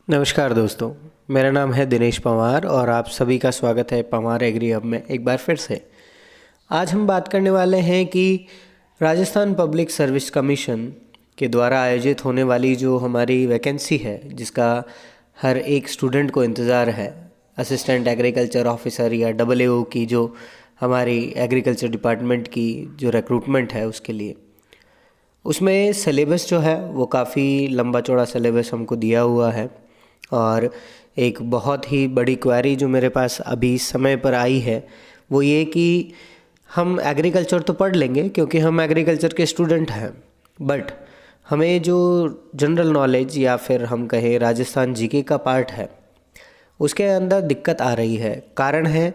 नमस्कार दोस्तों, मेरा नाम है दिनेश पंवार और आप सभी का स्वागत है पंवार एग्री हब में एक बार फिर से। आज हम बात करने वाले हैं कि राजस्थान पब्लिक सर्विस कमीशन के द्वारा आयोजित होने वाली जो हमारी वैकेंसी है, जिसका हर एक स्टूडेंट को इंतज़ार है, असिस्टेंट एग्रीकल्चर ऑफिसर या AAO की जो हमारी एग्रीकल्चर डिपार्टमेंट की जो रिक्रूटमेंट है उसके लिए। उसमें सिलेबस जो है वो काफ़ी लंबा चौड़ा सिलेबस हमको दिया हुआ है और एक बहुत ही बड़ी क्वेरी जो मेरे पास अभी समय पर आई है वो ये कि हम एग्रीकल्चर तो पढ़ लेंगे क्योंकि हम एग्रीकल्चर के स्टूडेंट हैं, बट हमें जो जनरल नॉलेज या फिर हम कहें राजस्थान जीके का पार्ट है उसके अंदर दिक्कत आ रही है। कारण है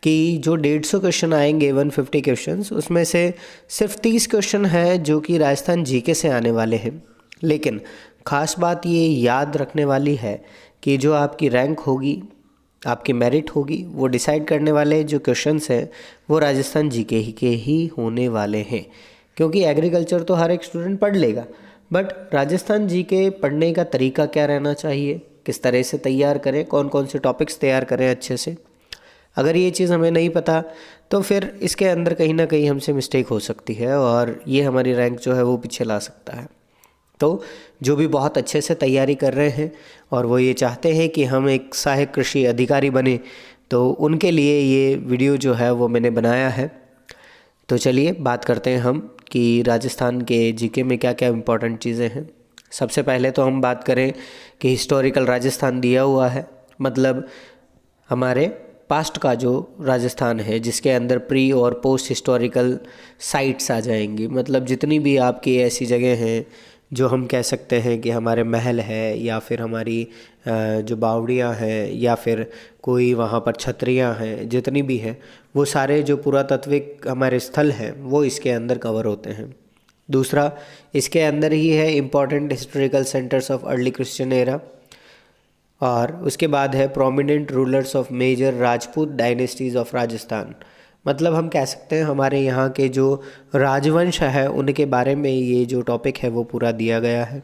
कि जो 150 क्वेश्चन आएंगे 150 क्वेश्चंस, उसमें से सिर्फ 30 क्वेश्चन है जो कि राजस्थान जीके से आने वाले हैं। लेकिन ख़ास बात ये याद रखने वाली है कि जो आपकी रैंक होगी, आपकी मेरिट होगी, वो डिसाइड करने वाले जो क्वेश्चंस हैं वो राजस्थान जीके के ही होने वाले हैं। क्योंकि एग्रीकल्चर तो हर एक स्टूडेंट पढ़ लेगा, बट राजस्थान जीके पढ़ने का तरीका क्या रहना चाहिए, किस तरह से तैयार करें, कौन कौन से टॉपिक्स तैयार करें अच्छे से, अगर ये चीज़ हमें नहीं पता तो फिर इसके अंदर कहीं ना कहीं हमसे मिस्टेक हो सकती है और ये हमारी रैंक जो है वो पीछे ला सकता है। तो जो भी बहुत अच्छे से तैयारी कर रहे हैं और वो ये चाहते हैं कि हम एक सहायक कृषि अधिकारी बने, तो उनके लिए ये वीडियो जो है वो मैंने बनाया है। तो चलिए बात करते हैं हम कि राजस्थान के जीके में क्या क्या इम्पोर्टेंट चीज़ें हैं। सबसे पहले तो हम बात करें कि हिस्टोरिकल राजस्थान दिया हुआ है, मतलब हमारे पास्ट का जो राजस्थान है जिसके अंदर प्री और पोस्ट हिस्टोरिकल साइट्स आ जाएंगी। मतलब जितनी भी आपकी ऐसी जगह हैं जो हम कह सकते हैं कि हमारे महल है या फिर हमारी जो बावड़ियाँ हैं या फिर कोई वहाँ पर छतरियाँ हैं, जितनी भी हैं वो सारे जो पुरातात्विक हमारे स्थल हैं वो इसके अंदर कवर होते हैं। दूसरा, इसके अंदर ही है important historical centres of early Christian era, और उसके बाद है prominent rulers of major Rajput dynasties of Rajasthan. मतलब हम कह सकते हैं हमारे यहाँ के जो राजवंश है उनके बारे में ये जो टॉपिक है वो पूरा दिया गया है।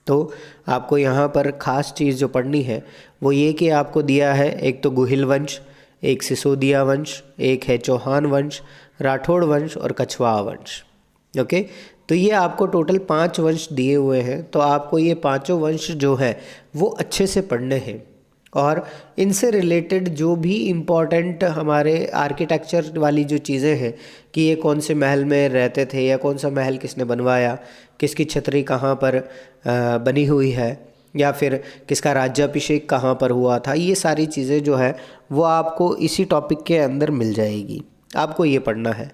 तो आपको यहाँ पर ख़ास चीज़ जो पढ़नी है वो ये कि आपको दिया है एक तो गुहिल वंश, एक सिसोदिया वंश, एक है चौहान वंश, राठौड़ वंश और कछवाहा वंश। ओके, तो ये आपको टोटल 5 वंश दिए हुए हैं। तो आपको ये पांचों वंश जो है वो अच्छे से पढ़ने हैं और इनसे रिलेटेड जो भी इम्पोर्टेंट हमारे आर्किटेक्चर वाली जो चीज़ें हैं कि ये कौन से महल में रहते थे या कौन सा महल किसने बनवाया, किसकी छतरी कहाँ पर बनी हुई है, या फिर किसका राज्याभिषेक कहाँ पर हुआ था, ये सारी चीज़ें जो है वो आपको इसी टॉपिक के अंदर मिल जाएगी। आपको ये पढ़ना है।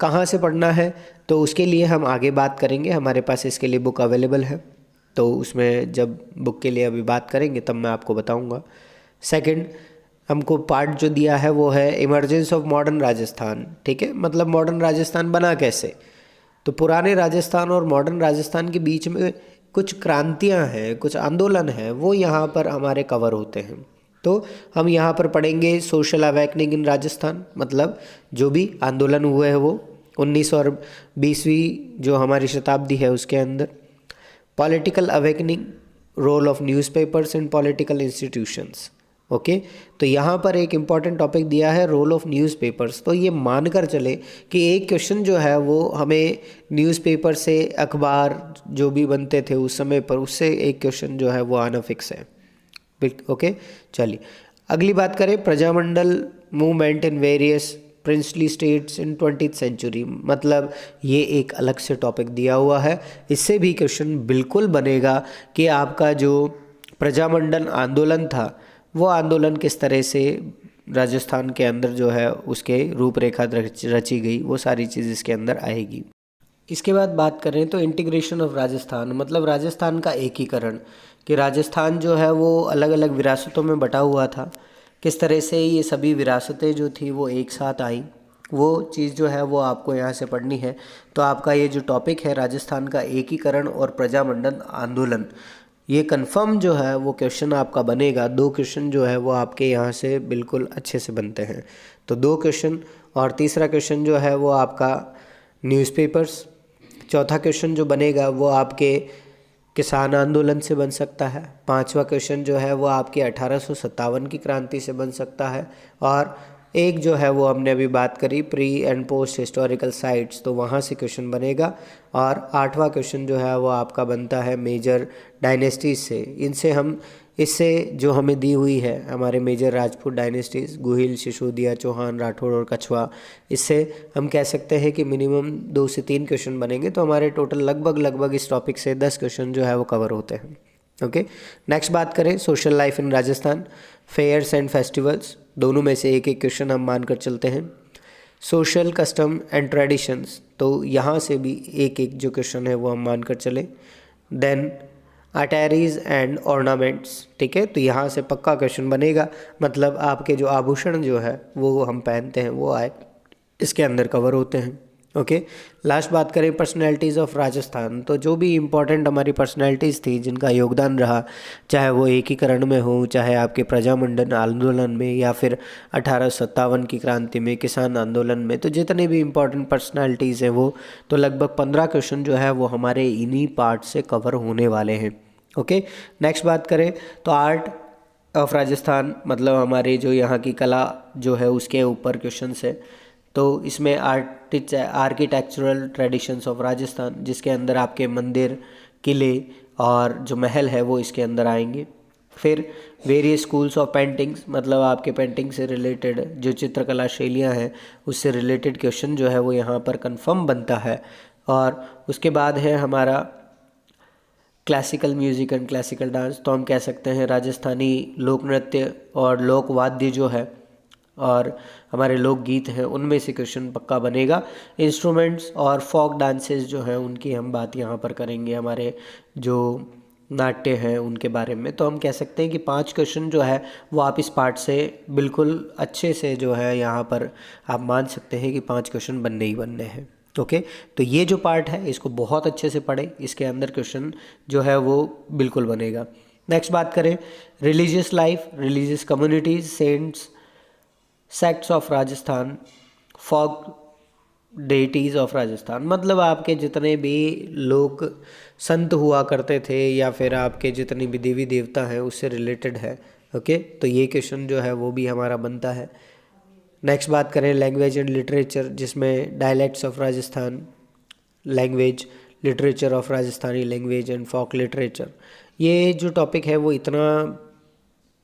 कहाँ से पढ़ना है तो उसके लिए हम आगे बात करेंगे, हमारे पास इसके लिए बुक अवेलेबल है, तो उसमें जब बुक के लिए अभी बात करेंगे तब मैं आपको बताऊंगा। सेकंड, हमको पार्ट जो दिया है वो है इमरजेंस ऑफ मॉडर्न राजस्थान। ठीक है, मतलब मॉडर्न राजस्थान बना कैसे। तो पुराने राजस्थान और मॉडर्न राजस्थान के बीच में कुछ क्रांतियाँ हैं, कुछ आंदोलन हैं, वो यहाँ पर हमारे कवर होते हैं। तो हम यहाँ पर पढ़ेंगे सोशल अवेकनिंग इन राजस्थान, मतलब जो भी आंदोलन हुए हैं वो 19 और 20वीं जो हमारी शताब्दी है उसके अंदर। Political awakening, role of newspapers in political institutions. Okay, तो यहाँ पर एक इम्पॉर्टेंट टॉपिक दिया है रोल ऑफ न्यूज़पेपर्स। तो ये मानकर चले कि एक क्वेश्चन जो है वो हमें न्यूज़पेपर से, अखबार जो भी बनते थे उस समय पर, उससे एक क्वेश्चन जो है वो आना फिक्स है। ओके, चलिए अगली बात करें। Prajamandal movement in various princely states in 20th century. मतलब ये एक अलग से टॉपिक दिया हुआ है, इससे भी क्वेश्चन बिल्कुल बनेगा कि आपका जो प्रजामंडल आंदोलन था वो आंदोलन किस तरह से राजस्थान के अंदर जो है उसके रूपरेखा रची गई, वो सारी चीज़ इसके अंदर आएगी। इसके बाद बात करें तो इंटीग्रेशन ऑफ राजस्थान, मतलब राजस्थान का एकीकरण, कि राजस्थान जो है वो अलग अलग विरासतों में बटा हुआ था, किस तरह से ये सभी विरासतें जो थी वो एक साथ आई, वो चीज़ जो है वो आपको यहाँ से पढ़नी है। तो आपका ये जो टॉपिक है राजस्थान का एकीकरण और प्रजामंडल आंदोलन, ये कंफर्म जो है वो क्वेश्चन आपका बनेगा। 2 क्वेश्चन जो है वो आपके यहाँ से बिल्कुल अच्छे से बनते हैं। तो 2 क्वेश्चन, और तीसरा क्वेश्चन जो है वो आपका न्यूज़पेपर्स। चौथा क्वेश्चन जो बनेगा वो आपके किसान आंदोलन से बन सकता है। पांचवा क्वेश्चन जो है वो आपकी 1857 की क्रांति से बन सकता है। और एक जो है वो हमने अभी बात करी pre and post historical sites, तो वहाँ से क्वेश्चन बनेगा। और आठवां क्वेश्चन जो है वो आपका बनता है मेजर डायनेस्टीज से। इससे जो हमें दी हुई है हमारे मेजर राजपूत डायनेस्टीज गुहिल, सिसोदिया, चौहान, राठौड़ और कछवा, इससे हम कह सकते हैं कि मिनिमम 2 से 3 क्वेश्चन बनेंगे। तो हमारे टोटल लगभग इस टॉपिक से 10 क्वेश्चन जो है वो कवर होते हैं। ओके, नेक्स्ट बात करें social life in Rajasthan, fairs and festivals, दोनों में से एक एक क्वेश्चन हम मानकर चलते हैं। सोशल कस्टम एंड ट्रेडिशंस, तो यहाँ से भी एक एक जो क्वेश्चन है वो हम मानकर चले। देन अटैरीज एंड ऑर्नामेंट्स, ठीक है, तो यहाँ से पक्का क्वेश्चन बनेगा, मतलब आपके जो आभूषण जो है वो हम पहनते हैं वो आए इसके अंदर कवर होते हैं। ओके, लास्ट बात करें पर्सनैलिटीज़ ऑफ राजस्थान, तो जो भी इम्पोर्टेंट हमारी पर्सनैलिटीज़ थी जिनका योगदान रहा, चाहे वो एकीकरण में हो, चाहे आपके प्रजामंडल आंदोलन में, या फिर 1857 की क्रांति में, किसान आंदोलन में, तो जितने भी इम्पोर्टेंट पर्सनैलिटीज़ हैं वो, तो लगभग 15 क्वेश्चन जो है वो हमारे इन्हीं पार्ट से कवर होने वाले हैं। ओके, नेक्स्ट बात करें तो आर्ट ऑफ राजस्थान, मतलब हमारे जो यहाँ की कला जो है उसके ऊपर क्वेश्चन है। तो इसमें आर्किटेक्चरल ट्रेडिशंस ऑफ राजस्थान, जिसके अंदर आपके मंदिर, किले और जो महल है वो इसके अंदर आएंगे। फिर वेरियस स्कूल्स ऑफ पेंटिंग्स, मतलब आपके पेंटिंग से रिलेटेड जो चित्रकला शैलियाँ हैं उससे रिलेटेड क्वेश्चन जो है वो यहाँ पर कंफर्म बनता है। और उसके बाद है हमारा classical music and classical dance, तो हम कह सकते हैं राजस्थानी लोक नृत्य और लोक वाद्य जो है और हमारे लोकगीत हैं उनमें से क्वेश्चन पक्का बनेगा। इंस्ट्रूमेंट्स और फोक डांसेस जो हैं उनकी हम बात यहाँ पर करेंगे, हमारे जो नाट्य हैं उनके बारे में। तो हम कह सकते हैं कि 5 क्वेश्चन जो है वो आप इस पार्ट से बिल्कुल अच्छे से जो है यहाँ पर आप मान सकते हैं कि 5 क्वेश्चन बनने ही बनने हैं। ओके, तो ये जो पार्ट है इसको बहुत अच्छे से पढ़ें, इसके अंदर क्वेश्चन जो है वो बिल्कुल बनेगा। नेक्स्ट बात करें religious life, religious communities, saints, sects of Rajasthan, folk deities of Rajasthan, मतलब आपके जितने भी लोग संत हुआ करते थे या फिर आपके जितनी भी देवी देवता हैं उससे रिलेटेड है। ओके, तो ये क्वेश्चन जो है वो भी हमारा बनता है। नेक्स्ट बात करें लैंग्वेज एंड लिटरेचर, जिसमें dialects of Rajasthan language, literature of Rajasthani language and folk literature. ये जो टॉपिक है वो इतना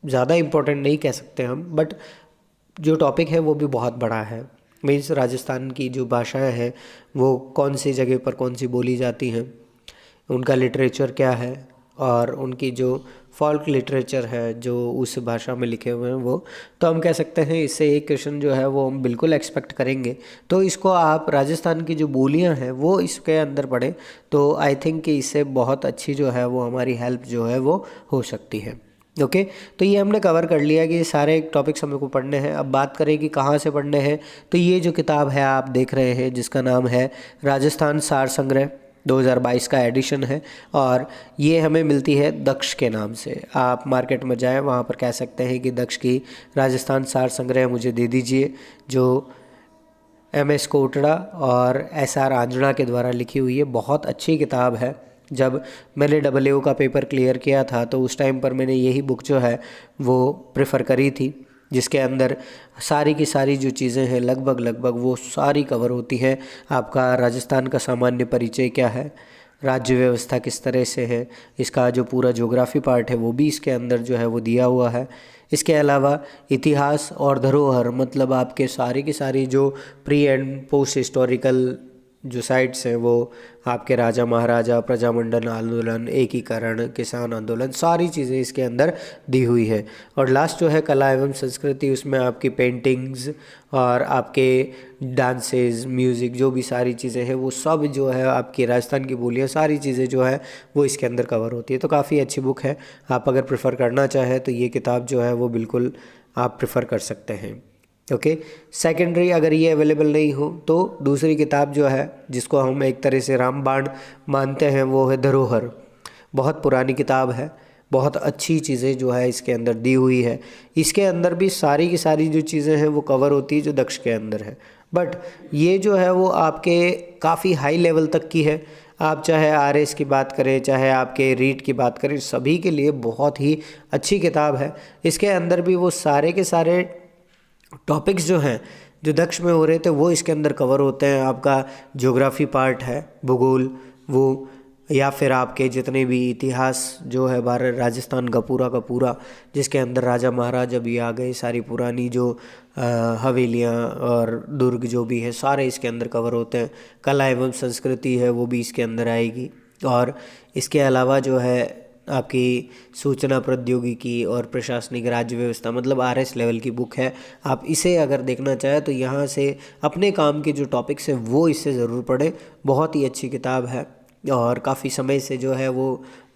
ज़्यादा इम्पोर्टेंट नहीं कह सकते हम, बट जो टॉपिक है वो भी बहुत बड़ा है। मीन्स राजस्थान की जो भाषाएं हैं वो कौन सी जगह पर कौन सी बोली जाती हैं, उनका लिटरेचर क्या है, और उनकी जो फोल्क लिटरेचर है जो उस भाषा में लिखे हुए हैं वो, तो हम कह सकते हैं इससे एक क्वेश्चन जो है वो हम बिल्कुल एक्सपेक्ट करेंगे। तो इसको आप राजस्थान की जो बोलियां हैं वो इसके अंदर पढ़ें, तो आई थिंक कि इससे बहुत अच्छी जो है वो हमारी हेल्प जो है वो हो सकती है। ओके, तो ये हमने कवर कर लिया कि सारे टॉपिक्स हमें को पढ़ने हैं। अब बात करें कि कहाँ से पढ़ने हैं, तो ये जो किताब है आप देख रहे हैं जिसका नाम है राजस्थान सार संग्रह, 2022 का एडिशन है, और ये हमें मिलती है दक्ष के नाम से। आप मार्केट में जाएं, वहाँ पर कह सकते हैं कि दक्ष की राजस्थान सार संग्रह मुझे दे दीजिए, जो MS कोटड़ा और SR आंजना के द्वारा लिखी हुई है। बहुत अच्छी किताब है। जब मैंने AAO का पेपर क्लियर किया था तो उस टाइम पर मैंने यही बुक जो है वो प्रेफर करी थी, जिसके अंदर सारी की सारी जो चीज़ें हैं लगभग वो सारी कवर होती हैं। आपका राजस्थान का सामान्य परिचय क्या है, राज्य व्यवस्था किस तरह से है, इसका जो पूरा ज्योग्राफी पार्ट है वो भी इसके अंदर जो है वो दिया हुआ है। इसके अलावा इतिहास और धरोहर, मतलब आपके सारी की सारी जो प्री एंड पोस्ट हिस्टोरिकल जो साइट्स हैं वो आपके राजा महाराजा, प्रजामंडल आंदोलन, एकीकरण, किसान आंदोलन, सारी चीज़ें इसके अंदर दी हुई है। और लास्ट जो है कला एवं संस्कृति, उसमें आपकी पेंटिंग्स और आपके डांसेस, म्यूज़िक, जो भी सारी चीज़ें हैं वो सब जो है आपकी राजस्थान की बोलियाँ, सारी चीज़ें जो है वो इसके अंदर कवर होती है। तो काफ़ी अच्छी बुक है, आप अगर प्रेफर करना चाहें तो ये किताब जो है वो बिल्कुल आप प्रेफर कर सकते हैं। ओके, सेकेंडरी अगर ये अवेलेबल नहीं हो तो दूसरी किताब जो है जिसको हम एक तरह से रामबाण मानते हैं वो है धरोहर। बहुत पुरानी किताब है, बहुत अच्छी चीज़ें जो है इसके अंदर दी हुई है। इसके अंदर भी सारी की सारी जो चीज़ें हैं वो कवर होती है जो दक्ष के अंदर है, बट ये जो है वो आपके काफ़ी हाई लेवल तक की है। आप चाहे आरएस की बात करें, चाहे आपके रीट की बात करें, सभी के लिए बहुत ही अच्छी किताब है। इसके अंदर भी वो सारे के सारे टॉपिक्स जो हैं जो दक्ष में हो रहे थे वो इसके अंदर कवर होते हैं। आपका ज्योग्राफी पार्ट है, भूगोल, वो या फिर आपके जितने भी इतिहास जो है भारत राजस्थान का पूरा, जिसके अंदर राजा महाराजा भी आ गए, सारी पुरानी जो हवेलियाँ और दुर्ग जो भी है सारे इसके अंदर कवर होते हैं। कला एवं संस्कृति है वो भी इसके अंदर आएगी। और इसके अलावा जो है आपकी सूचना प्रौद्योगिकी और प्रशासनिक राज्य व्यवस्था, मतलब आरएस लेवल की बुक है। आप इसे अगर देखना चाहें तो यहाँ से अपने काम के जो टॉपिक्स हैं वो इससे ज़रूर पढ़ें। बहुत ही अच्छी किताब है और काफ़ी समय से जो है वो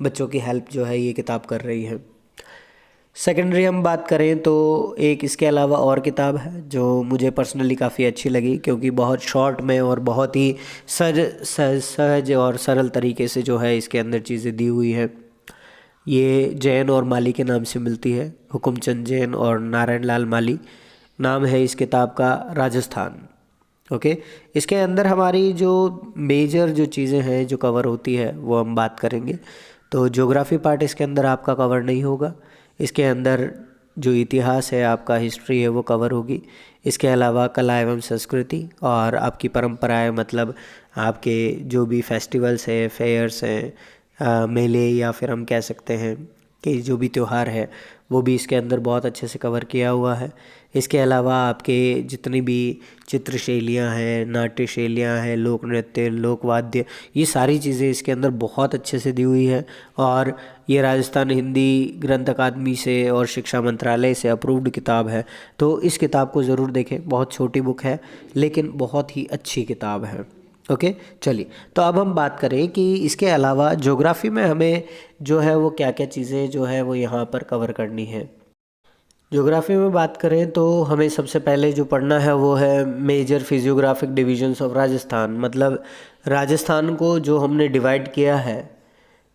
बच्चों की हेल्प जो है ये किताब कर रही है। सेकेंडरी हम बात करें तो एक इसके अलावा और किताब है जो मुझे पर्सनली काफ़ी अच्छी लगी, क्योंकि बहुत शॉर्ट में और बहुत ही सहज और सरल तरीके से जो है इसके अंदर चीज़ें दी हुई है। ये जैन और माली के नाम से मिलती है, हुकुमचंद जैन और नारायण लाल माली नाम है इस किताब का, राजस्थान। ओके, इसके अंदर हमारी जो मेजर जो चीज़ें हैं जो कवर होती है वो हम बात करेंगे। तो ज्योग्राफी पार्ट इसके अंदर आपका कवर नहीं होगा। इसके अंदर जो इतिहास है, आपका हिस्ट्री है, वो कवर होगी। इसके अलावा कला एवं संस्कृति और आपकी परंपराएं, मतलब आपके जो भी फेस्टिवल्स है, फेयर्स हैं, मेले, या फिर हम कह सकते हैं कि जो भी त्यौहार है वो भी इसके अंदर बहुत अच्छे से कवर किया हुआ है। इसके अलावा आपके जितनी भी चित्र शैलियाँ हैं, नाट्य शैलियाँ हैं, लोक नृत्य, लोकवाद्य, ये सारी चीज़ें इसके अंदर बहुत अच्छे से दी हुई है। और ये राजस्थान हिंदी ग्रंथ अकादमी से और शिक्षा मंत्रालय से अप्रूव्ड किताब है। तो इस किताब को ज़रूर देखें, बहुत छोटी बुक है लेकिन बहुत ही अच्छी किताब है। ओके, चलिए तो अब हम बात करें कि इसके अलावा ज्योग्राफी में हमें जो है वो क्या क्या चीज़ें जो है वो यहाँ पर कवर करनी है। ज्योग्राफी में बात करें तो हमें सबसे पहले जो पढ़ना है वो है major physiographic divisions of Rajasthan, मतलब राजस्थान को जो हमने डिवाइड किया है,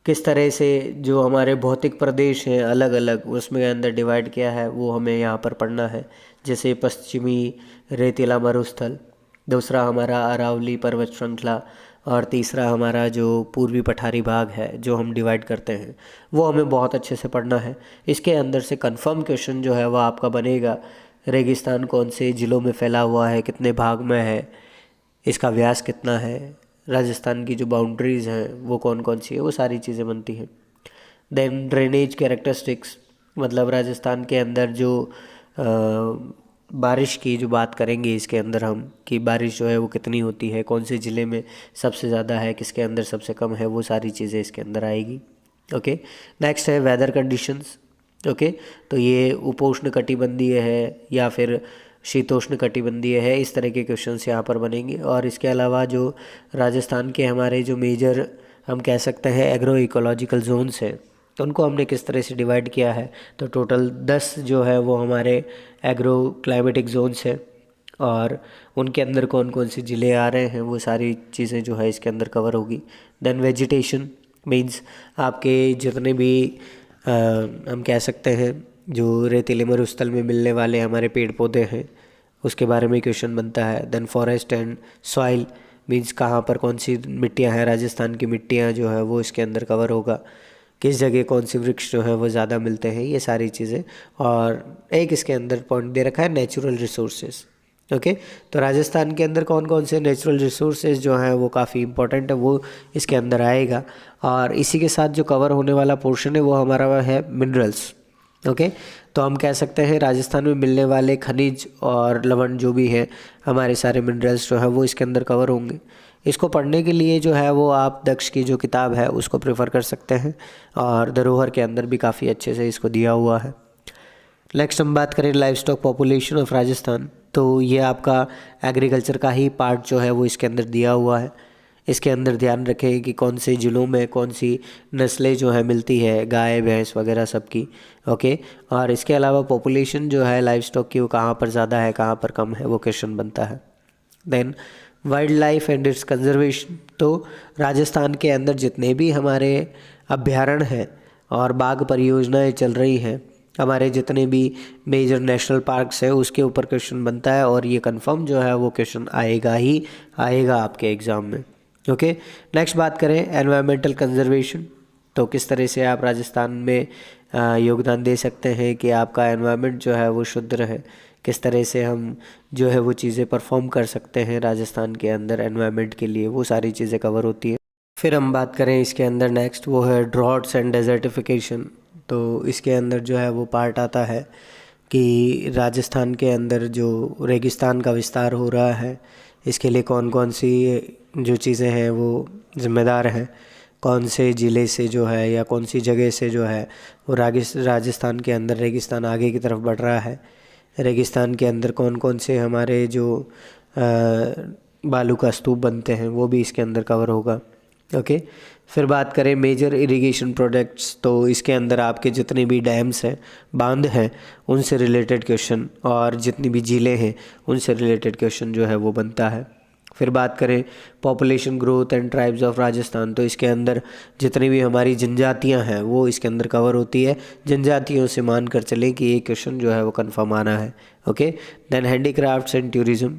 किस तरह से जो हमारे भौतिक प्रदेश हैं अलग अलग उसमें अंदर डिवाइड किया है वो हमें यहाँ पर पढ़ना है। जैसे पश्चिमी रेतीला मरुस्थल, दूसरा हमारा अरावली पर्वत श्रृंखला, और तीसरा हमारा जो पूर्वी पठारी भाग है जो हम डिवाइड करते हैं वो हमें बहुत अच्छे से पढ़ना है। इसके अंदर से कंफर्म क्वेश्चन जो है वह आपका बनेगा, रेगिस्तान कौन से ज़िलों में फैला हुआ है, कितने भाग में है, इसका व्यास कितना है, राजस्थान की जो बाउंड्रीज़ हैं वो कौन कौन सी है, वो सारी चीज़ें बनती हैं। देन ड्रेनेज कैरेक्टरिस्टिक्स, मतलब राजस्थान के अंदर जो बारिश की जो बात करेंगे इसके अंदर हम, कि बारिश जो है वो कितनी होती है, कौन से ज़िले में सबसे ज़्यादा है, किसके अंदर सबसे कम है, वो सारी चीज़ें इसके अंदर आएगी। ओके, नेक्स्ट है वेदर कंडीशंस। ओके, तो ये उपोष्ण कटिबंधीय है या फिर शीतोष्ण कटिबंधीय है, इस तरह के क्वेश्चंस यहाँ पर बनेंगे। और इसके अलावा जो राजस्थान के हमारे जो मेजर हम कह सकते हैं एग्रो इकोलॉजिकल जोन्स हैं, तो उनको हमने किस तरह से डिवाइड किया है, तो टोटल 10 जो है वो हमारे एग्रो क्लाइमेटिक जोन्स हैं और उनके अंदर कौन कौन से ज़िले आ रहे हैं वो सारी चीज़ें जो है इसके अंदर कवर होगी। देन वेजिटेशन मीन्स आपके जितने भी हम कह सकते हैं जो रेतीले मरुस्थल में मिलने वाले हमारे पेड़ पौधे हैं उसके बारे में क्वेश्चन बनता है। Then forest and soil means कहाँ पर कौन सी मिट्टियाँ हैं, राजस्थान की मिट्टियाँ जो है वो इसके अंदर कवर होगा, किस जगह कौन सी वृक्ष जो है वो ज़्यादा मिलते हैं, ये सारी चीज़ें। और एक इसके अंदर पॉइंट दे रखा है नेचुरल रिसोर्सेज। ओके, तो राजस्थान के अंदर कौन कौन से नेचुरल रिसोर्सेज जो हैं वो काफ़ी इंपॉर्टेंट है, वो इसके अंदर आएगा। और इसी के साथ जो कवर होने वाला पोर्शन है वो हमारा है मिनरल्स। ओके, तो हम कह सकते हैं राजस्थान में मिलने वाले खनिज और लवण जो भी है, हमारे सारे मिनरल्स जो है वो इसके अंदर कवर होंगे। इसको पढ़ने के लिए जो है वो आप दक्ष की जो किताब है उसको प्रेफर कर सकते हैं और धरोहर के अंदर भी काफ़ी अच्छे से इसको दिया हुआ है। नेक्स्ट हम बात करें live stock population of Rajasthan, तो ये आपका एग्रीकल्चर का ही पार्ट जो है वो इसके अंदर दिया हुआ है। इसके अंदर ध्यान रखें कि कौन से ज़िलों में कौन सी नस्लें जो है मिलती है, गाय भैंस वगैरह सबकी। ओके, और इसके अलावा पॉपुलेशन जो है लाइव स्टॉक की वो कहाँ पर ज़्यादा है कहाँ पर कम है वो क्वेश्चन बनता है। Then wildlife and its conservation, तो राजस्थान के अंदर जितने भी हमारे अभ्यारण्य हैं और बाघ परियोजनाएं चल रही हैं, हमारे जितने भी मेजर नेशनल पार्क्स है उसके ऊपर क्वेश्चन बनता है और ये कंफर्म जो है वो क्वेश्चन आएगा ही आएगा आपके एग्ज़ाम में। ओके, नेक्स्ट बात करें एनवायरमेंटल कंजर्वेशन। तो किस तरह से आप राजस्थान में योगदान दे सकते हैं कि आपका एनवायरनमेंट जो है वो शुद्ध रहे, किस तरह से हम जो है वो चीज़ें परफॉर्म कर सकते हैं राजस्थान के अंदर एनवायरनमेंट के लिए, वो सारी चीज़ें कवर होती है। फिर हम बात करें इसके अंदर नेक्स्ट, वो है ड्रॉट्स एंड डेजर्टिफिकेशन। तो इसके अंदर जो है वो पार्ट आता है कि राजस्थान के अंदर जो रेगिस्तान का विस्तार हो रहा है, इसके लिए कौन कौन सी जो चीज़ें हैं वो ज़िम्मेदार हैं, कौन से ज़िले से जो है या कौन सी जगह से जो है वो राजस्थान के अंदर रेगिस्तान आगे की तरफ बढ़ रहा है। रेगिस्तान के अंदर कौन कौन से हमारे जो बालू का स्तूप बनते हैं वो भी इसके अंदर कवर होगा। ओके, फिर बात करें मेजर इरिगेशन प्रोजेक्ट्स। तो इसके अंदर आपके जितने भी डैम्स हैं, बांध हैं, उनसे रिलेटेड क्वेश्चन, और जितनी भी झीलें हैं उनसे रिलेटेड क्वेश्चन जो है वो बनता है। फिर बात करें population growth and tribes of Rajasthan. तो इसके अंदर जितनी भी हमारी जनजातियां हैं वो इसके अंदर कवर होती है। जनजातियों से मान कर चलें कि ये क्वेश्चन जो है वो कन्फर्म आना है। Okay, then handicrafts and tourism.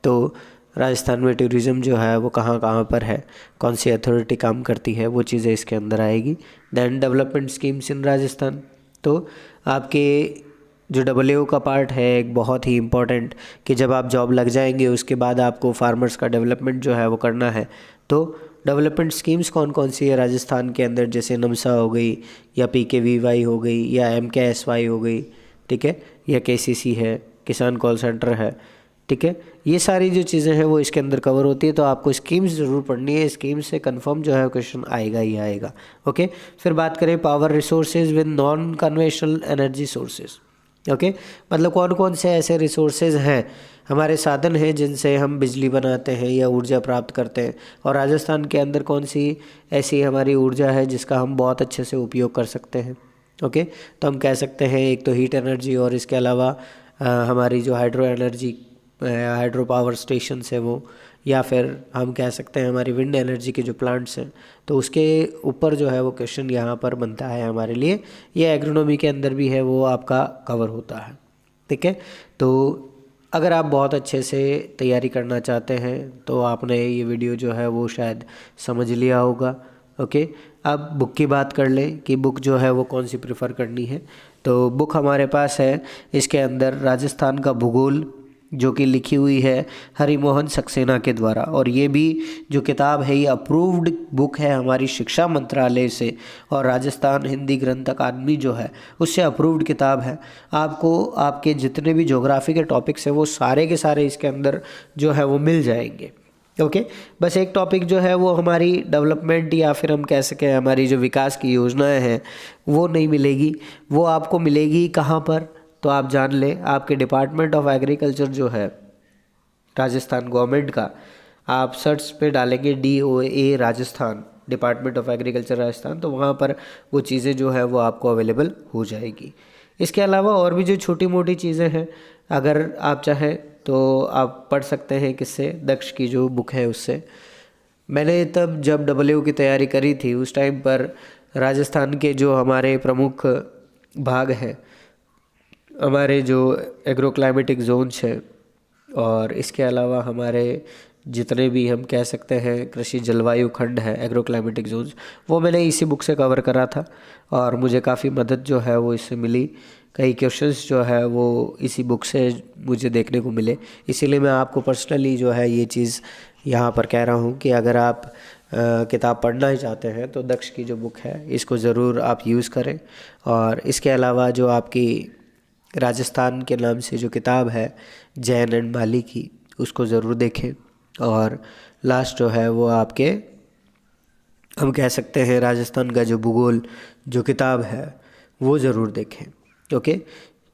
तो राजस्थान में टूरिज़्म जो है वो कहाँ कहाँ पर है, कौन सी अथॉरिटी काम करती है, वो चीज़ें इसके अंदर आएगी। Then development schemes in Rajasthan. तो आपके जो डब्ल्यू का पार्ट है एक बहुत ही इम्पॉर्टेंट, कि जब आप जॉब लग जाएंगे उसके बाद आपको फार्मर्स का डेवलपमेंट जो है वो करना है। तो डेवलपमेंट स्कीम्स कौन कौन सी है राजस्थान के अंदर, जैसे नमसा हो गई, या PKVY हो गई, या MKSY हो गई, ठीक है, या KCC है, किसान कॉल सेंटर है, ठीक है, ये सारी जो चीज़ें हैं वो इसके अंदर कवर होती है। तो आपको स्कीम्स ज़रूर पढ़नी है, स्कीम्स से कंफर्म जो है क्वेश्चन आएगा ही आएगा। ओके, फिर बात करें power resources with non conventional energy sources. Okay, मतलब कौन कौन से ऐसे रिसोर्सेज हैं, हमारे साधन हैं जिनसे हम बिजली बनाते हैं या ऊर्जा प्राप्त करते हैं, और राजस्थान के अंदर कौन सी ऐसी हमारी ऊर्जा है जिसका हम बहुत अच्छे से उपयोग कर सकते हैं। ओके, तो हम कह सकते हैं एक तो हीट एनर्जी, और इसके अलावा हमारी जो hydro energy, hydro power station है वो, या फिर हम कह सकते हैं हमारी विंड एनर्जी के जो प्लांट्स हैं, तो उसके ऊपर जो है वो क्वेश्चन यहाँ पर बनता है हमारे लिए। ये एग्रोनॉमी के अंदर भी है वो आपका कवर होता है, ठीक है। तो अगर आप बहुत अच्छे से तैयारी करना चाहते हैं तो आपने ये वीडियो जो है वो शायद समझ लिया होगा। ओके, अब बुक की बात कर लें कि बुक जो है वो कौन सी प्रेफर करनी है। तो बुक हमारे पास है, इसके अंदर राजस्थान का भूगोल जो कि लिखी हुई है हरिमोहन सक्सेना के द्वारा, और ये भी जो किताब है ये अप्रूव्ड बुक है हमारी शिक्षा मंत्रालय से, और राजस्थान हिंदी ग्रंथ अकादमी जो है उससे अप्रूव्ड किताब है। आपको आपके जितने भी ज्योग्राफी के टॉपिक्स हैं वो सारे के सारे इसके अंदर जो है वो मिल जाएंगे। ओके, बस एक टॉपिक जो है वो हमारी डेवलपमेंट, या फिर हम कह सकें हमारी जो विकास की योजनाएं हैं वो नहीं मिलेगी। वो आपको मिलेगी कहाँ पर, तो आप जान लें, आपके डिपार्टमेंट ऑफ एग्रीकल्चर जो है राजस्थान गवर्नमेंट का, आप सर्च पे डालेंगे DOA Rajasthan, department of agriculture Rajasthan, तो वहाँ पर वो चीज़ें जो है वो आपको अवेलेबल हो जाएगी। इसके अलावा और भी जो छोटी मोटी चीज़ें हैं, अगर आप चाहें तो आप पढ़ सकते हैं किससे, दक्ष की जो बुक है उससे। मैंने तब जब डब्ल्यू की तैयारी करी थी उस टाइम पर राजस्थान के जो हमारे प्रमुख भाग हैं, हमारे जो एग्रो क्लाइमेटिक जोन्स हैं, और इसके अलावा हमारे जितने भी हम कह सकते हैं कृषि जलवायु खंड है, एग्रो क्लाइमेटिक जोन्स, वो मैंने इसी बुक से कवर करा था, और मुझे काफ़ी मदद जो है वो इससे मिली। कई क्वेश्चंस जो है वो इसी बुक से मुझे देखने को मिले, इसीलिए मैं आपको पर्सनली जो है ये चीज़ यहाँ पर कह रहा हूँ कि अगर आप किताब पढ़ना ही चाहते हैं तो दक्ष की जो बुक है इसको ज़रूर आप यूज़ करें। और इसके अलावा जो आपकी राजस्थान के नाम से जो किताब है जैन एंड माली की, उसको ज़रूर देखें। और लास्ट जो है वो आपके हम कह सकते हैं राजस्थान का जो भूगोल जो किताब है वो ज़रूर देखें। ओके,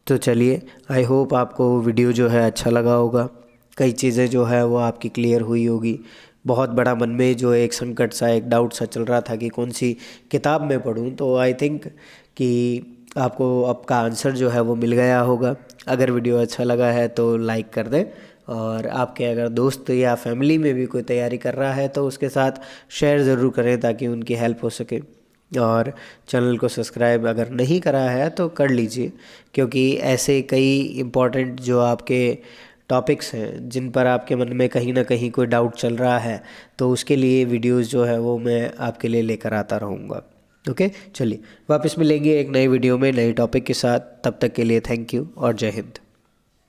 तो चलिए, आई होप आपको वीडियो जो है अच्छा लगा होगा, कई चीज़ें जो है वो आपकी क्लियर हुई होगी। बहुत बड़ा मन में जो एक संकट सा, एक डाउट सा चल रहा था कि कौन सी किताब में पढूं, तो आई थिंक कि आपको आपका आंसर जो है वो मिल गया होगा। अगर वीडियो अच्छा लगा है तो लाइक कर दें, और आपके अगर दोस्त या फैमिली में भी कोई तैयारी कर रहा है तो उसके साथ शेयर ज़रूर करें ताकि उनकी हेल्प हो सके। और चैनल को सब्सक्राइब अगर नहीं करा है तो कर लीजिए, क्योंकि ऐसे कई इम्पोर्टेंट जो आपके टॉपिक्स हैं जिन पर आपके मन में कहीं ना कहीं कोई डाउट चल रहा है, तो उसके लिए वीडियोस जो है वो मैं आपके लिए लेकर आता रहूँगा। ओके, चलिए वापस मिलेंगे एक नई वीडियो में नए टॉपिक के साथ। तब तक के लिए थैंक यू और जय हिंद।